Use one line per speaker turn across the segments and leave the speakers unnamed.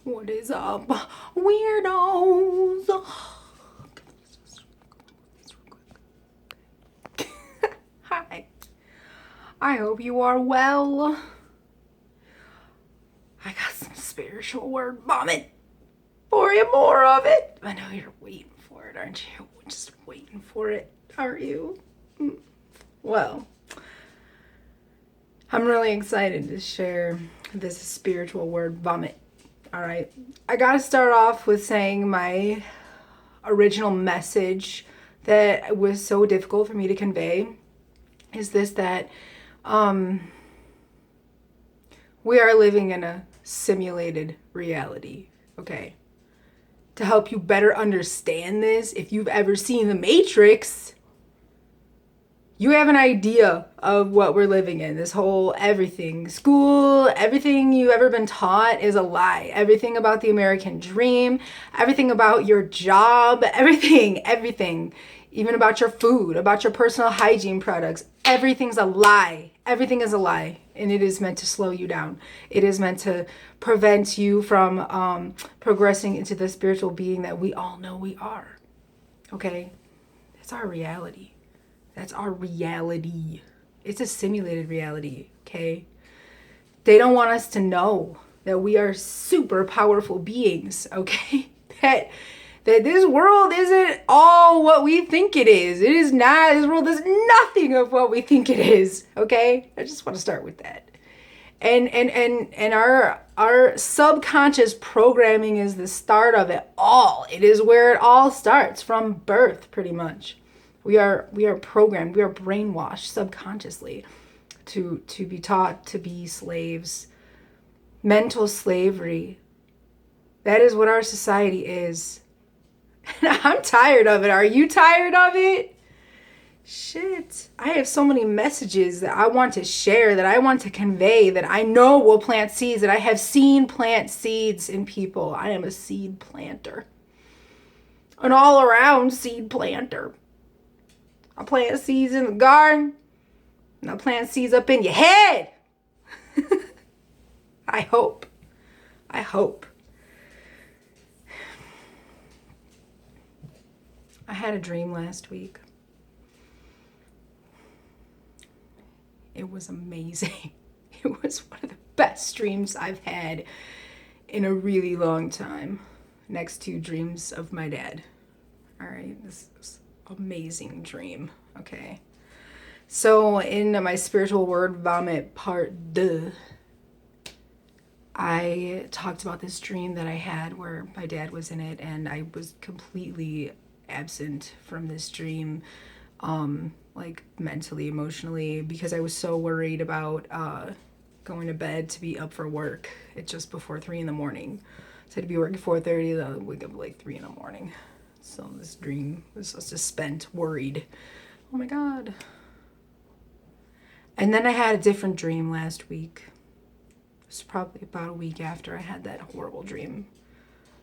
What is up, weirdos? Hi. I hope you are well. I got some spiritual word vomit for you, more of it. I know you're waiting for it, aren't you? Just waiting for it, aren't you? Well, I'm really excited to share this spiritual word vomit. All right. I got to start off with saying my original message that was so difficult for me to convey is this, that we are living in a simulated reality. Okay. To help you better understand this, if you've ever seen The Matrix, you have an idea of what we're living in. This whole everything, school, everything you ever been taught is a lie. Everything about the American dream, everything about your job, everything, even about your food, about your personal hygiene products, everything's a lie. Everything is a lie, and it is meant to slow you down. It is meant to prevent you from progressing into the spiritual being that we all know we are. Okay? That's our reality. That's our reality. It's a simulated reality, okay? They don't want us to know that we are super powerful beings, okay? That this world isn't all what we think it is. It is not. This world is nothing of what we think it is, okay? I just want to start with that. And our subconscious programming is the start of it all. It is where it all starts, from birth, pretty much. We are programmed, we are brainwashed subconsciously to be taught to be slaves. Mental slavery. That is what our society is. And I'm tired of it. Are you tired of it? Shit. I have so many messages that I want to share, that I want to convey, that I know will plant seeds, that I have seen plant seeds in people. I am a seed planter. An all-around seed planter. I plant seeds in the garden, and I plant seeds up in your head. I hope. I had a dream last week. It was amazing. It was one of the best dreams I've had in a really long time, next to dreams of my dad. All right, this is amazing dream. Okay, so in my spiritual word vomit part 2, I talked about this dream that I had where my dad was in it, and I was completely absent from this dream, like mentally, emotionally, because I was so worried about going to bed to be up for work at just before 3 in the morning. So I'd be working 4:30, then I'd wake up like 3 in the morning. So this dream was just spent worried. Oh my God. And then I had a different dream last week. It was probably about a week after I had that horrible dream.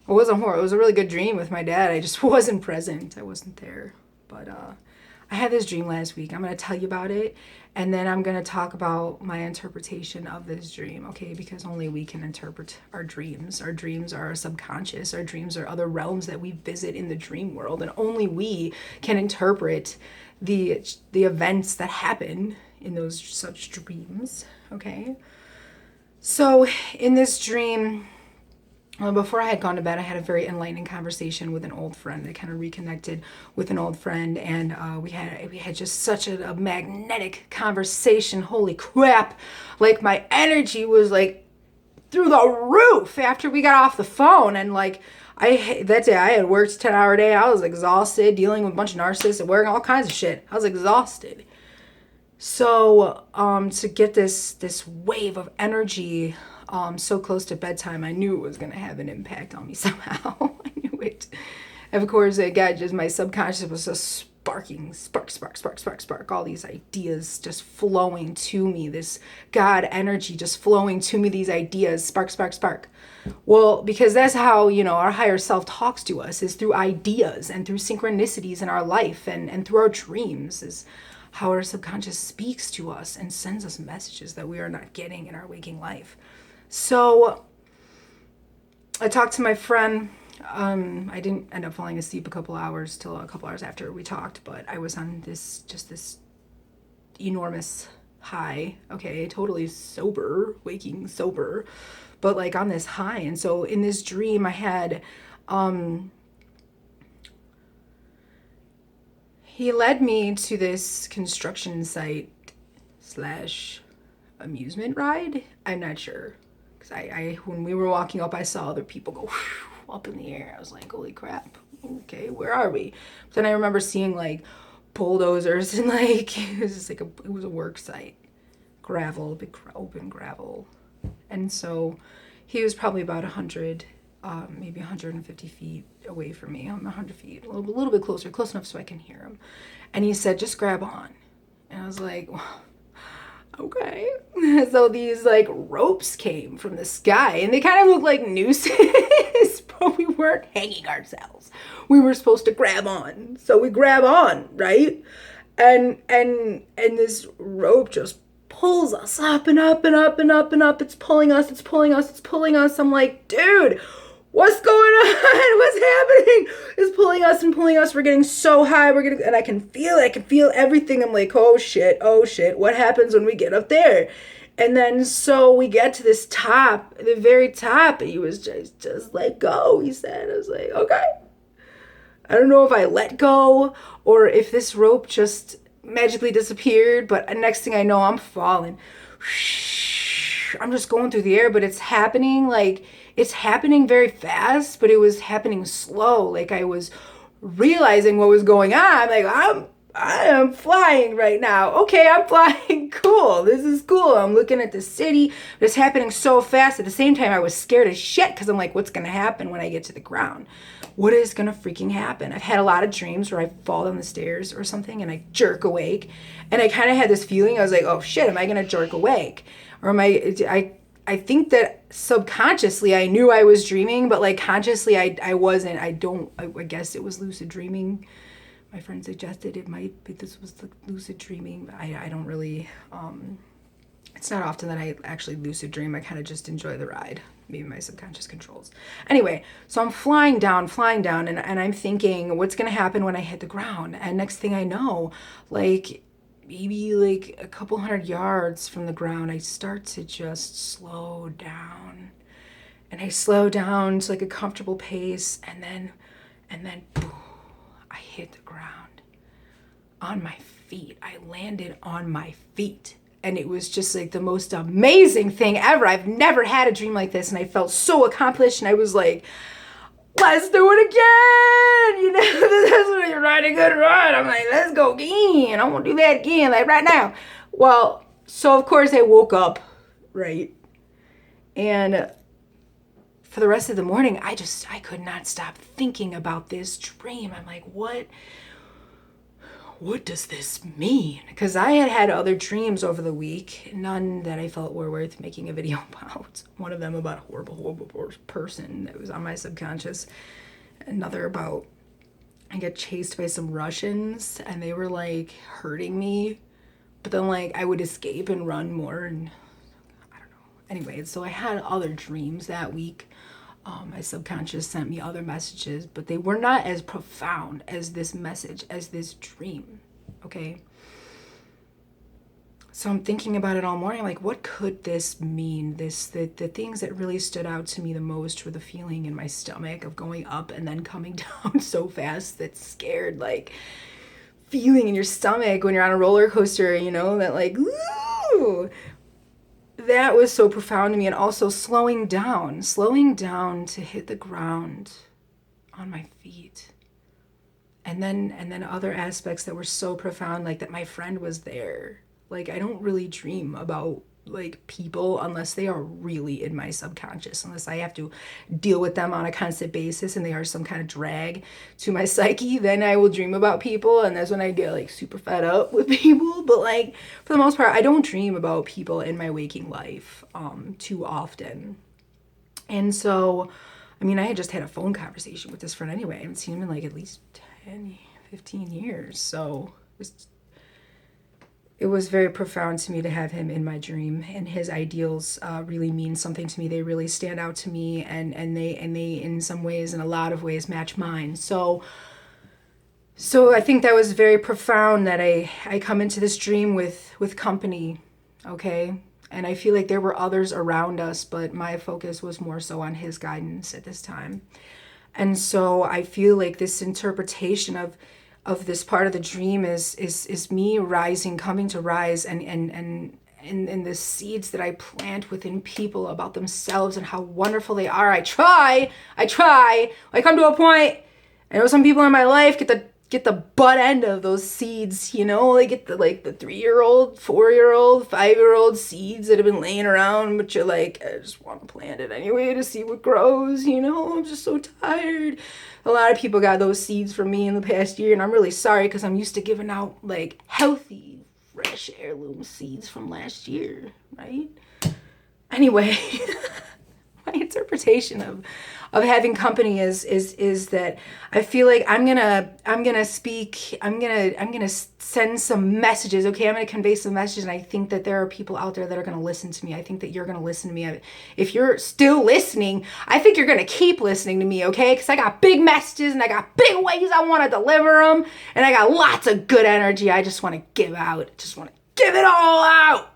It wasn't horrible. It was a really good dream with my dad. I just wasn't present. I wasn't there. But I had this dream last week. I'm going to tell you about it. And then I'm going to talk about my interpretation of this dream, okay? Because only we can interpret our dreams. Our dreams are our subconscious. Our dreams are other realms that we visit in the dream world. And only we can interpret the events that happen in those such dreams, okay? So in this dream, before I had gone to bed, I had a very enlightening conversation with an old friend. I kind of reconnected with an old friend, and we had just such a magnetic conversation. Holy crap! Like, my energy was like through the roof after we got off the phone. And like, that day I had worked a 10-hour day. I was exhausted, dealing with a bunch of narcissists and wearing all kinds of shit. I was exhausted. So to get this wave of energy so close to bedtime, I knew it was going to have an impact on me somehow. I knew it. And of course, my subconscious was just sparking, spark. All these ideas just flowing to me. This God energy just flowing to me, these ideas, spark. Well, because that's how, our higher self talks to us, is through ideas and through synchronicities in our life, and through our dreams is how our subconscious speaks to us and sends us messages that we are not getting in our waking life. So I talked to my friend. I didn't end up falling asleep till a couple hours after we talked, but I was on this enormous high. Okay, totally sober, waking sober, but like on this high. And so in this dream, I had, he led me to this construction site slash amusement ride. I'm not sure. Because I when we were walking up, I saw other people go up in the air. I was like, holy crap. Okay, where are we? But then I remember seeing like bulldozers and like, it was just like it was a work site. Gravel, big open gravel. And so he was probably about 100, maybe 150 feet away from me. I'm 100 feet, a little bit closer, close enough so I can hear him. And he said, just grab on. And I was like, okay. So these like ropes came from the sky and they kind of looked like nooses, but we weren't hanging ourselves. We were supposed to grab on. So we grab on, right? And this rope just pulls us up and up and up and up and up. It's pulling us, it's pulling us, it's pulling us. I'm like, dude, what's going on? What's happening? It's pulling us and pulling us. We're getting so high. And I can feel it. I can feel everything. I'm like, oh shit. What happens when we get up there? And then so we get to this top, the very top, and he was just let go, he said. I was like, okay. I don't know if I let go or if this rope just magically disappeared, but next thing I know, I'm falling. I'm just going through the air, but it's happening very fast, but it was happening slow. Like I was realizing what was going on. Like I am flying right now. Okay, I'm flying. Cool. This is cool. I'm looking at the city, but it's happening so fast. At the same time, I was scared as shit because I'm like, what's going to happen when I get to the ground? What is going to freaking happen? I've had a lot of dreams where I fall down the stairs or something and I jerk awake. And I kind of had this feeling. I was like, oh shit, am I going to jerk awake? Or am I think that subconsciously I knew I was dreaming, but like consciously I wasn't. I guess it was lucid dreaming. My friend suggested it might be this was the lucid dreaming. I don't really, it's not often that I actually lucid dream. I kind of just enjoy the ride. Maybe my subconscious controls. Anyway, so I'm flying down, and I'm thinking, what's going to happen when I hit the ground? And next thing I know, like maybe like a couple 100 yards from the ground, I start to just slow down. And I slow down to like a comfortable pace, and then boom, I hit the ground on my feet. I landed on my feet. And it was just like the most amazing thing ever. I've never had a dream like this. And I felt so accomplished. And I was like, let's do it again. You know, that's when you're riding a good ride. I'm like, let's go again. I want to do that again, like right now. Well, so of course I woke up, right? And for the rest of the morning, I could not stop thinking about this dream. I'm like, what does this mean? Because I had other dreams over the week, none that I felt were worth making a video about. One of them about a horrible person that was on my subconscious. Another about I get chased by some Russians and they were like hurting me. But then like I would escape and run more and I don't know. Anyway, so I had other dreams that week. My subconscious sent me other messages, but they were not as profound as this message, as this dream, okay? So I'm thinking about it all morning, like, what could this mean? The things that really stood out to me the most were the feeling in my stomach of going up and then coming down so fast that scared, like, feeling in your stomach when you're on a roller coaster, you know, that like, ooh! That was so profound to me. And also slowing down to hit the ground on my feet. And then other aspects that were so profound, like that my friend was there. Like I don't really dream about like people unless they are really in my subconscious, unless I have to deal with them on a constant basis and they are some kind of drag to my psyche, then I will dream about people, and that's when I get like super fed up with people. But like for the most part, I don't dream about people in my waking life too often. And so I mean, I had just had a phone conversation with this friend anyway. I haven't seen him in like at least 10, 15 years. So it was very profound to me to have him in my dream, and his ideals really mean something to me. They really stand out to me, and they in some ways, in a lot of ways, match mine. So I think that was very profound that I come into this dream with company, okay? And I feel like there were others around us, but my focus was more so on his guidance at this time. And so I feel like this interpretation of this part of the dream is me rising, coming to rise, and the seeds that I plant within people about themselves and how wonderful they are. I try. I come to a point. I know some people in my life get the butt end of those seeds, you know, they get the 3-year-old, 4-year-old, 5-year-old seeds that have been laying around, but you're like, I just want to plant it anyway to see what grows, you know, I'm just so tired. A lot of people got those seeds from me in the past year, and I'm really sorry because I'm used to giving out like healthy, fresh heirloom seeds from last year, right? Anyway, my interpretation of having company is that I feel like I'm gonna speak, I'm gonna send some messages, okay? I'm gonna convey some messages, and I think that there are people out there that are gonna listen to me. I think that you're gonna listen to me. If you're still listening, I think you're gonna keep listening to me, okay? Because I got big messages and I got big ways I want to deliver them, and I got lots of good energy I just want to give out. I just want to give it all out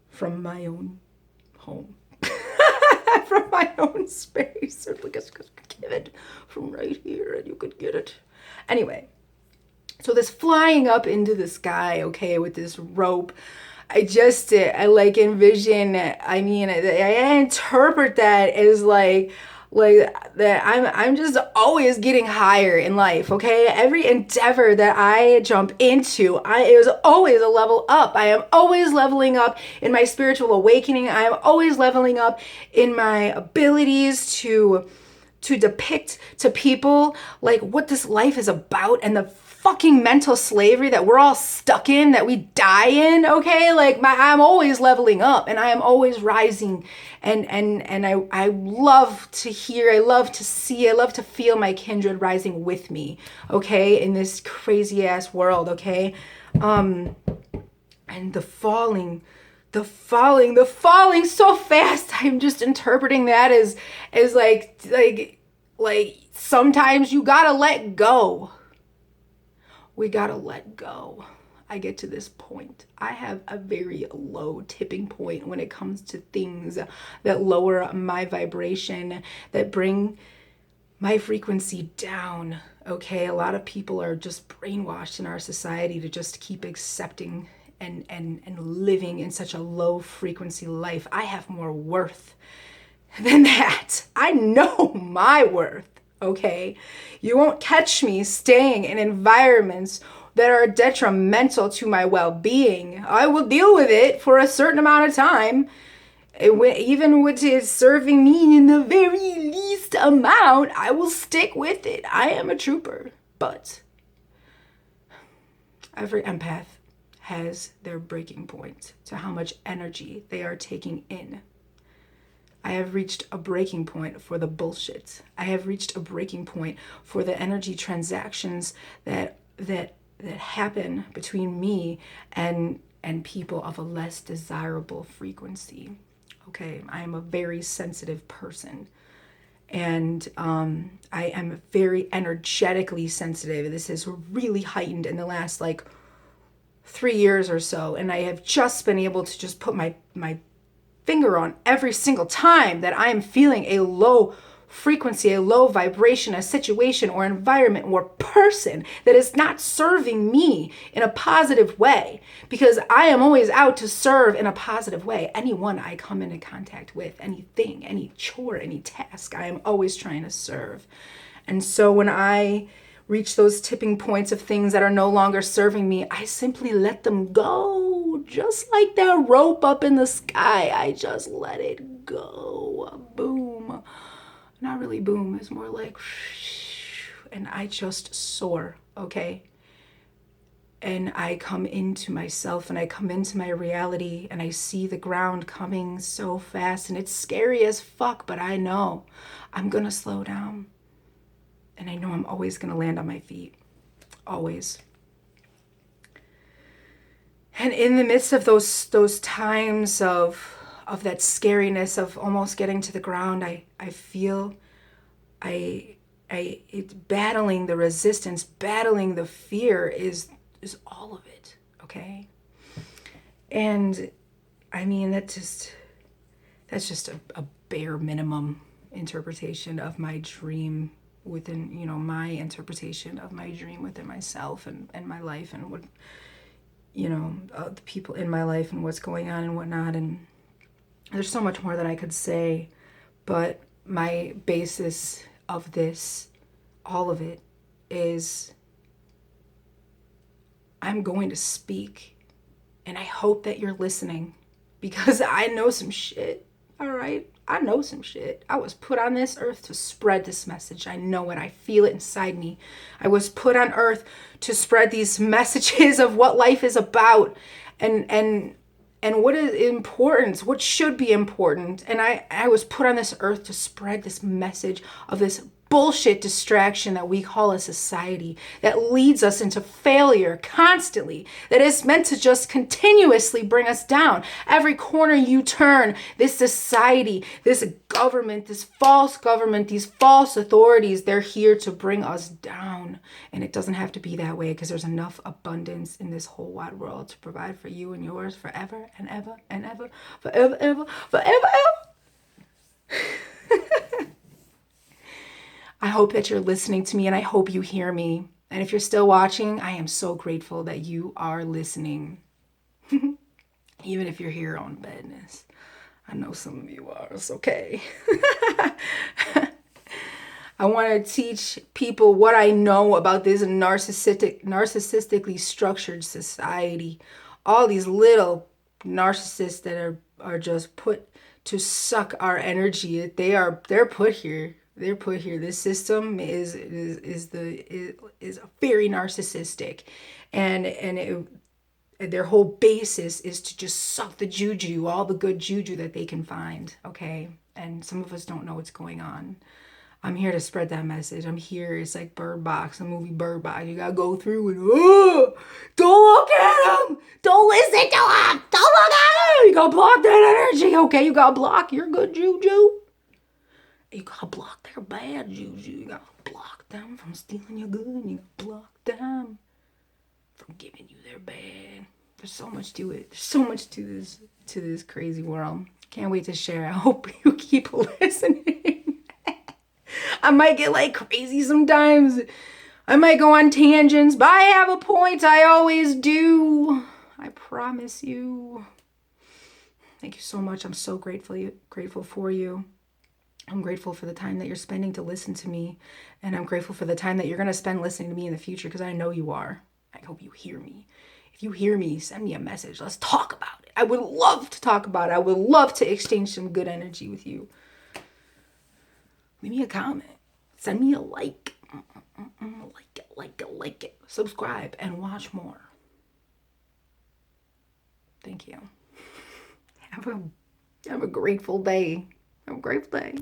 from my own home. From my own space, or like just give it from right here and you could get it. Anyway, so this flying up into the sky, okay, with this rope, I like envision, I mean, I interpret that as like that I'm just always getting higher in life, okay? Every endeavor that I jump into, it was always a level up. I am always leveling up in my spiritual awakening. I am always leveling up in my abilities to depict to people like what this life is about, and the fucking mental slavery that we're all stuck in, that we die in, okay? Like I'm always leveling up, and I am always rising, and I love to hear, I love to see, I love to feel my kindred rising with me, okay, in this crazy ass world, okay? And the falling so fast. I'm just interpreting that as like sometimes you gotta let go. We gotta let go. I get to this point. I have a very low tipping point when it comes to things that lower my vibration, that bring my frequency down. Okay, a lot of people are just brainwashed in our society to just keep accepting and living in such a low frequency life. I have more worth than that. I know my worth. Okay, you won't catch me staying in environments that are detrimental to my well-being. I will deal with it for a certain amount of time, even with it serving me in the very least amount. I will stick with it. I am a trooper. But every empath has their breaking point to how much energy they are taking in. I have reached a breaking point for the bullshit. I have reached a breaking point for the energy transactions that happen between me and people of a less desirable frequency. Okay, I am a very sensitive person, and I am very energetically sensitive. This is really heightened in the last 3 years or so, and I have just been able to just put my finger on every single time that I am feeling a low frequency, a low vibration, a situation or environment or person that is not serving me in a positive way, because I am always out to serve in a positive way. Anyone I come into contact with, anything, any chore, any task, I am always trying to serve. And so when I reach those tipping points of things that are no longer serving me, I simply let them go. Just like that rope up in the sky, I just let it go. Boom. Not really boom, it's more like, and I just soar, okay? And I come into myself, and I come into my reality, and I see the ground coming so fast, and it's scary as fuck, but I know I'm gonna slow down. And I know I'm always gonna land on my feet. Always. And in the midst of those times of that scariness of almost getting to the ground, I feel it's battling the resistance, battling the fear is all of it, okay? And I mean, that's just a bare minimum interpretation of my dream within, my interpretation of my dream within myself and my life and what, the people in my life and what's going on and whatnot. And there's so much more that I could say, but my basis of this, all of it, is I'm going to speak. And I hope that you're listening, because I know some shit, all right? I know some shit. I was put on this earth to spread this message. I know it. I feel it inside me. I was put on earth to spread these messages of what life is about and what is important, what should be important. And I was put on this earth to spread this message of this bullshit distraction that we call a society that leads us into failure constantly, that is meant to just continuously bring us down. Every corner you turn, this society, this government, this false government, these false authorities, they're here to bring us down. And it doesn't have to be that way, because there's enough abundance in this whole wide world to provide for you and yours forever and ever and ever, forever, ever, forever, ever. I hope that you're listening to me, and I hope you hear me. And if you're still watching, I am so grateful that you are listening. Even if you're here on business. I know some of you are. It's okay. I want to teach people what I know about this narcissistically structured society. All these little narcissists that are just put to suck our energy. They're put here. They're put here. This system is very narcissistic, and their whole basis is to just suck the juju, all the good juju that they can find. Okay, and some of us don't know what's going on. I'm here to spread that message. I'm here. It's like Bird Box, the movie Bird Box. You gotta go through and don't look at him. Don't listen to him. Don't look at him. You gotta block that energy. Okay, you gotta block your good juju. You gotta block their bad juju. You gotta block them from stealing your good. You gotta block them from giving you their bad. There's so much to it. There's so much to this crazy world. Can't wait to share. I hope you keep listening. I might get like crazy sometimes. I might go on tangents, but I have a point. I always do. I promise you. Thank you so much. I'm so grateful for you. I'm grateful for the time that you're spending to listen to me. And I'm grateful for the time that you're going to spend listening to me in the future, because I know you are. I hope you hear me. If you hear me, send me a message. Let's talk about it. I would love to talk about it. I would love to exchange some good energy with you. Leave me a comment. Send me a like. Like it. Subscribe and watch more. Thank you. Have a grateful day. Have a grateful day.